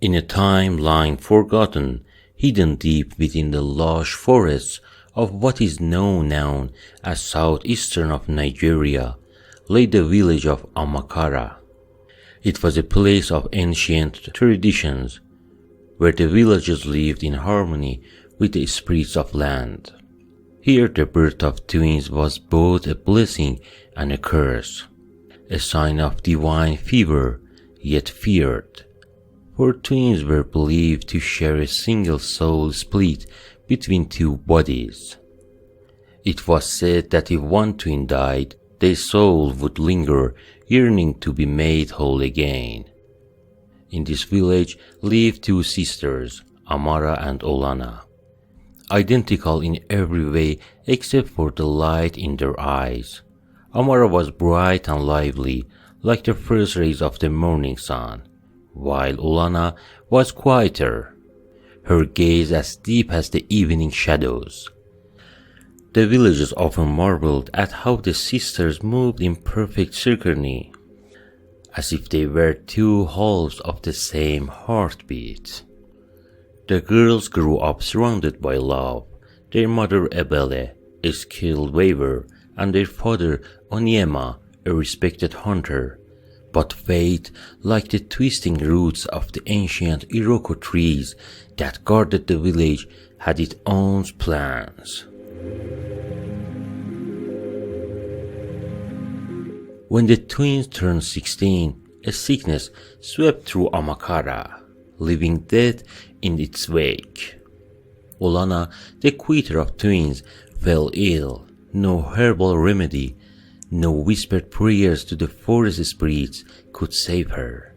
In a time lying forgotten, hidden deep within the lush forests of what is now known as southeastern of Nigeria, lay the village of Amakara. It was a place of ancient traditions, where the villagers lived in harmony with the spirits of land. Here the birth of twins was both a blessing and a curse, a sign of divine favor, yet feared, for twins were believed to share a single soul split between two bodies. It was said that if one twin died, their soul would linger, yearning to be made whole again. In this village lived two sisters, Amara and Olanna, identical in every way except for the light in their eyes. Amara was bright and lively, like the first rays of the morning sun, while Olanna was quieter, her gaze as deep as the evening shadows. The villagers often marveled at how the sisters moved in perfect synchrony, as if they were two halves of the same heartbeat. The girls grew up surrounded by love, their mother Ebele, a skilled weaver, and their father Onyema, a respected hunter. But fate, like the twisting roots of the ancient Iroko trees that guarded the village, had its own plans. When the twins turned 16, a sickness swept through Amakara, leaving death in its wake. Olanna, the quicker of twins, fell ill. No herbal remedy, no whispered prayers to the forest spirits could save her.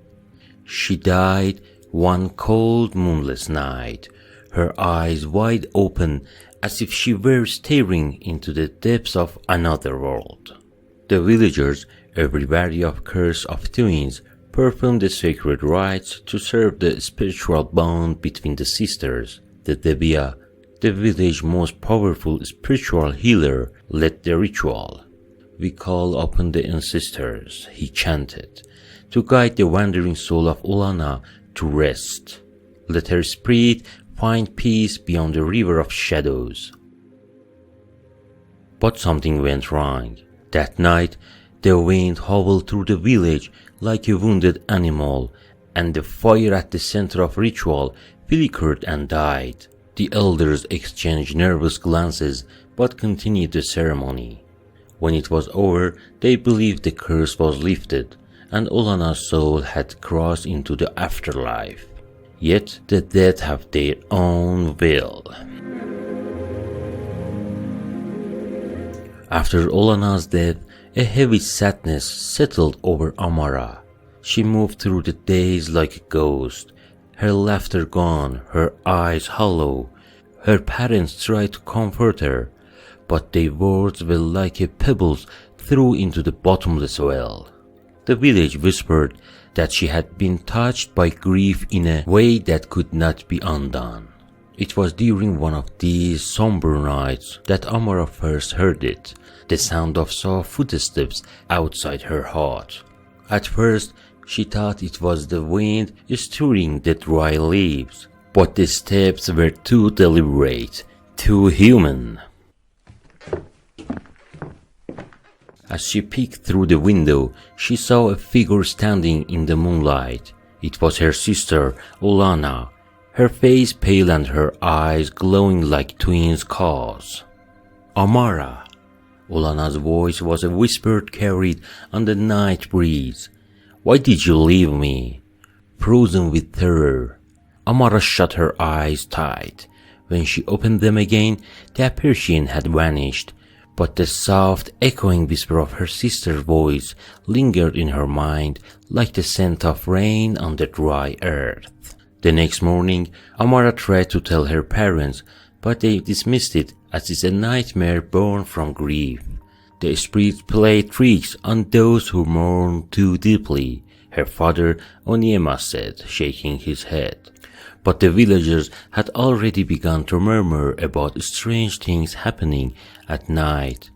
She died one cold moonless night, her eyes wide open as if she were staring into the depths of another world. The villagers, every wary of curse of twins, performed the sacred rites to serve the spiritual bond between the sisters. The Debia, the village's most powerful spiritual healer, led the ritual. We call upon the ancestors, he chanted, to guide the wandering soul of Olanna to rest. Let her spirit find peace beyond the river of shadows. But something went wrong. That night, the wind howled through the village like a wounded animal, and the fire at the center of ritual flickered and died. The elders exchanged nervous glances but continued the ceremony. When it was over, they believed the curse was lifted and Olanna's soul had crossed into the afterlife. Yet the dead have their own will. After Olanna's death, a heavy sadness settled over Amara. She moved through the days like a ghost, her laughter gone, her eyes hollow. Her parents tried to comfort her, but their words were like a pebbles thrown into the bottomless well. The village whispered that she had been touched by grief in a way that could not be undone. It was during one of these somber nights that Amara first heard it, the sound of soft footsteps outside her hut. At first, she thought it was the wind stirring the dry leaves, but the steps were too deliberate, too human. As she peeked through the window, she saw a figure standing in the moonlight. It was her sister, Olanna, her face pale and her eyes glowing like twins' claws. Amara! Olanna's voice was a whisper carried on the night breeze. Why did you leave me? Frozen with terror, Amara shut her eyes tight. When she opened them again, the apparition had vanished, but the soft, echoing whisper of her sister's voice lingered in her mind like the scent of rain on the dry earth. The next morning, Amara tried to tell her parents, but they dismissed it as it's a nightmare born from grief. The spirits play tricks on those who mourn too deeply, her father Onyema said, shaking his head. But the villagers had already begun to murmur about strange things happening at night,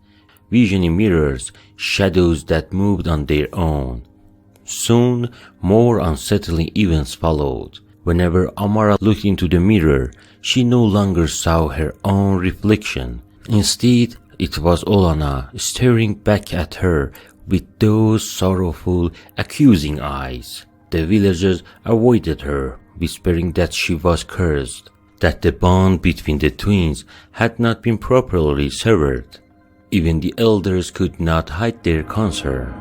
visionary mirrors, shadows that moved on their own. Soon more unsettling events followed. Whenever Amara looked into the mirror, she no longer saw her own reflection. Instead, it was Olanna staring back at her with those sorrowful, accusing eyes. The villagers avoided her, whispering that she was cursed, that the bond between the twins had not been properly severed. Even the elders could not hide their concern.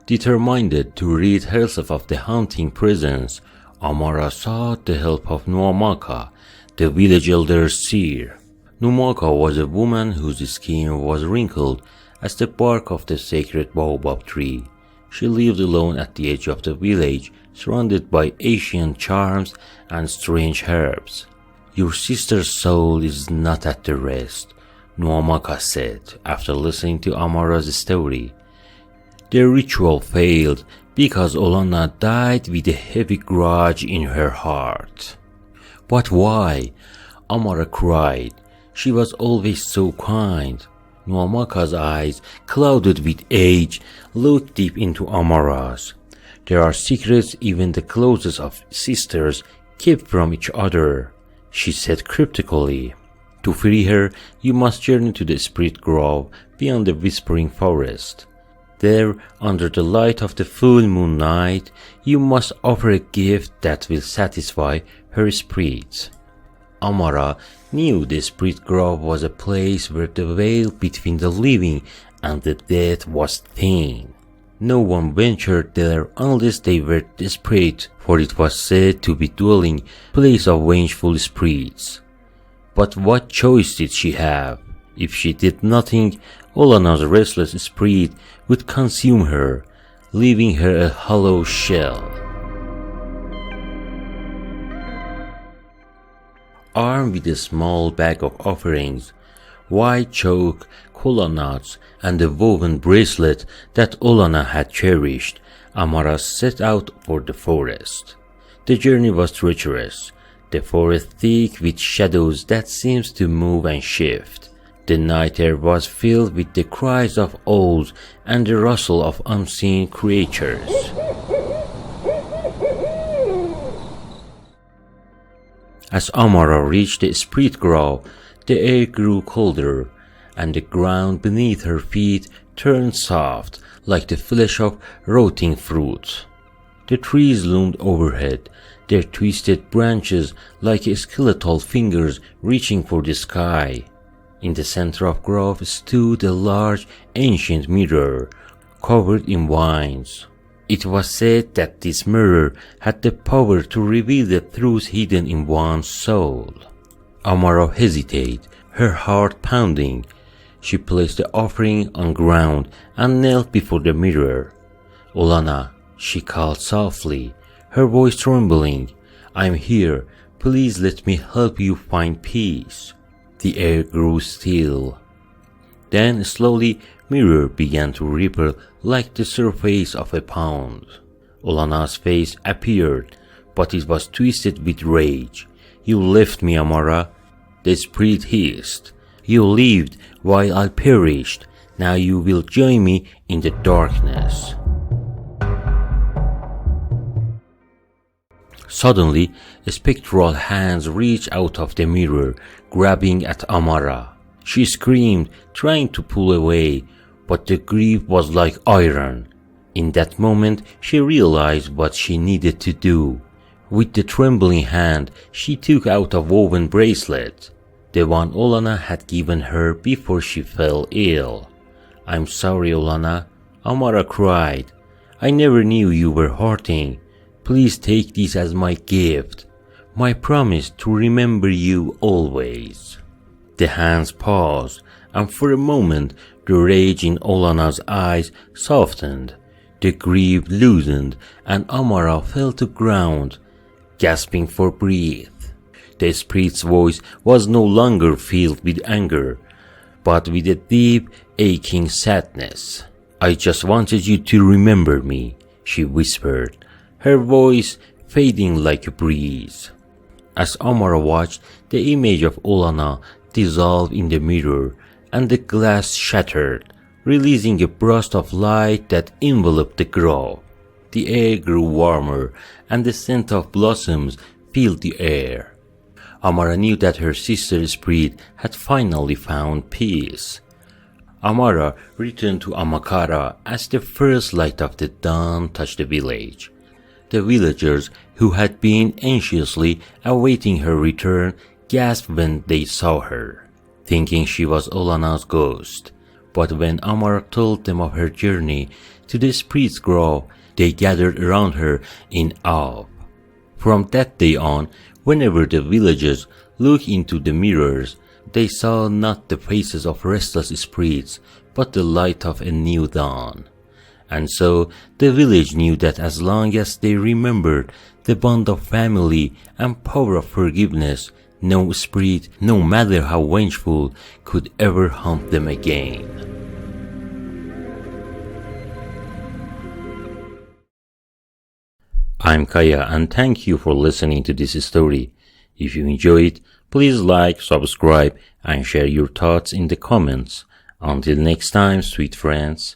Determined to rid herself of the haunting presence, Amara sought the help of Nuamaka, the village elder's seer. Nuamaka was a woman whose skin was wrinkled as the bark of the sacred baobab tree. She lived alone at the edge of the village, surrounded by ancient charms and strange herbs. "Your sister's soul is not at the rest," Nuamaka said after listening to Amara's story. The ritual failed because Olanna died with a heavy grudge in her heart. "But why?" Amara cried. "She was always so kind." Nuamaka's eyes, clouded with age, looked deep into Amara's. "There are secrets even the closest of sisters keep from each other," she said cryptically. "To free her, you must journey to the spirit grove beyond the whispering forest. There, under the light of the full moon night, you must offer a gift that will satisfy her spirit." Amara knew the spirit grove was a place where the veil between the living and the dead was thin. No one ventured there unless they were desperate, for it was said to be dwelling place of vengeful spirits. But what choice did she have? If she did nothing, Olanna's restless spirit would consume her, leaving her a hollow shell. Armed with a small bag of offerings, white chalk, kola nuts, and a woven bracelet that Olanna had cherished, Amara set out for the forest. The journey was treacherous, the forest thick with shadows that seemed to move and shift. The night air was filled with the cries of owls and the rustle of unseen creatures. As Amara reached the spirit grove, the air grew colder, and the ground beneath her feet turned soft like the flesh of rotting fruit. The trees loomed overhead, their twisted branches like skeletal fingers reaching for the sky. In the center of the grove stood a large ancient mirror, covered in vines. It was said that this mirror had the power to reveal the truth hidden in one's soul. Amara hesitated, her heart pounding. She placed the offering on ground and knelt before the mirror. "Olanna," she called softly, her voice trembling. "I'm here. Please let me help you find peace." The air grew still. Then slowly mirror began to ripple like the surface of a pond. Olanna's face appeared, but it was twisted with rage. "You left me, Amara," the spirit hissed. "You lived while I perished. Now you will join me in the darkness." Suddenly, spectral hands reached out of the mirror, grabbing at Amara. She screamed, trying to pull away, but the grip was like iron. In that moment, she realized what she needed to do. With the trembling hand, she took out a woven bracelet, the one Olanna had given her before she fell ill. "I'm sorry, Olanna," Amara cried. "I never knew you were hurting. Please take this as my gift, my promise to remember you always." The hands paused, and for a moment the rage in Olanna's eyes softened. The grip loosened, and Amara fell to ground, gasping for breath. The spirit's voice was no longer filled with anger, but with a deep, aching sadness. "I just wanted you to remember me," she whispered, her voice fading like a breeze. As Amara watched, the image of Olanna dissolve in the mirror, and the glass shattered, releasing a burst of light that enveloped the grove. The air grew warmer, and the scent of blossoms filled the air. Amara knew that her sister spirit had finally found peace. Amara returned to Amakara as the first light of the dawn touched the village. The villagers, who had been anxiously awaiting her return, gasped when they saw her, thinking she was Olanna's ghost. But when Amara told them of her journey to the spirit's grove, they gathered around her in awe. From that day on, whenever the villagers looked into the mirrors, they saw not the faces of restless spirits, but the light of a new dawn. And so the village knew that as long as they remembered the bond of family and power of forgiveness, no spirit, no matter how vengeful, could ever haunt them again. I'm Kaya, and thank you for listening to this story. If you enjoy it, please like, subscribe, and share your thoughts in the comments. Until next time, sweet friends.